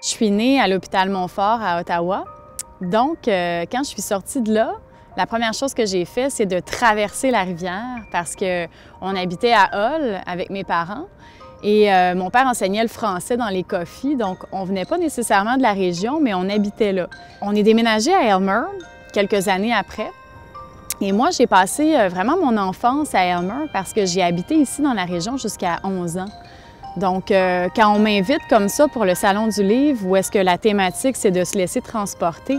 Je suis née à l'hôpital Montfort à Ottawa. Donc, quand je suis sortie de là, la première chose que j'ai fait, c'est de traverser la rivière parce qu'on habitait à Hull avec mes parents. Et mon père enseignait le français dans les coffees, donc on venait pas nécessairement de la région, mais on habitait là. On est déménagé à Aylmer quelques années après. Et moi, j'ai passé vraiment mon enfance à Aylmer parce que j'ai habité ici dans la région jusqu'à 11 ans. Donc, quand on m'invite comme ça pour le Salon du livre, où est-ce que la thématique, c'est de se laisser transporter,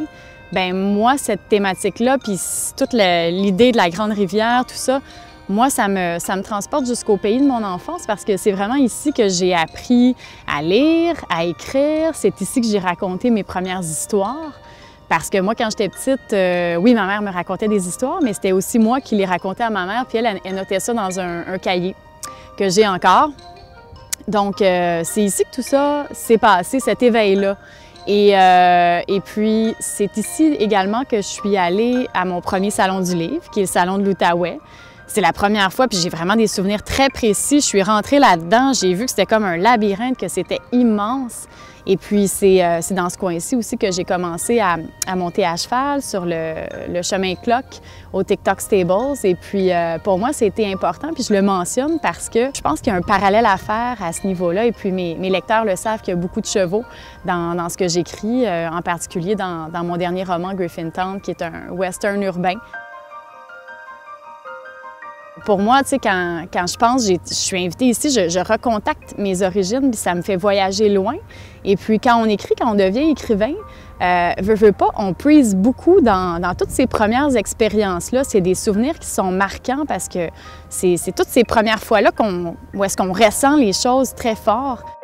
bien moi, cette thématique-là, puis toute l'idée de la Grande Rivière, tout ça, moi, ça me transporte jusqu'au pays de mon enfance parce que c'est vraiment ici que j'ai appris à lire, à écrire. C'est ici que j'ai raconté mes premières histoires. Parce que moi, quand j'étais petite, oui, ma mère me racontait des histoires, mais c'était aussi moi qui les racontais à ma mère, puis elle notait ça dans un cahier que j'ai encore. Donc, c'est ici que tout ça s'est passé, cet éveil-là. Et puis, c'est ici également que je suis allée à mon premier salon du livre, qui est le salon de l'Outaouais. C'est la première fois, puis j'ai vraiment des souvenirs très précis. Je suis rentrée là-dedans, j'ai vu que c'était comme un labyrinthe, que c'était immense. Et puis, c'est dans ce coin-ci aussi que j'ai commencé à monter à cheval sur le chemin Clock au TikTok Stables. Et puis, pour moi, c'était important, puis je le mentionne parce que je pense qu'il y a un parallèle à faire à ce niveau-là. Et puis, mes lecteurs le savent qu'il y a beaucoup de chevaux dans ce que j'écris, en particulier dans mon dernier roman, Griffintown, qui est un western urbain. Pour moi, tu sais, quand je pense, je suis invitée ici, je recontacte mes origines, puis ça me fait voyager loin. Et puis, quand on écrit, quand on devient écrivain, veut pas, on puise beaucoup dans toutes ces premières expériences-là. C'est des souvenirs qui sont marquants parce que c'est toutes ces premières fois-là où est-ce qu'on ressent les choses très fort.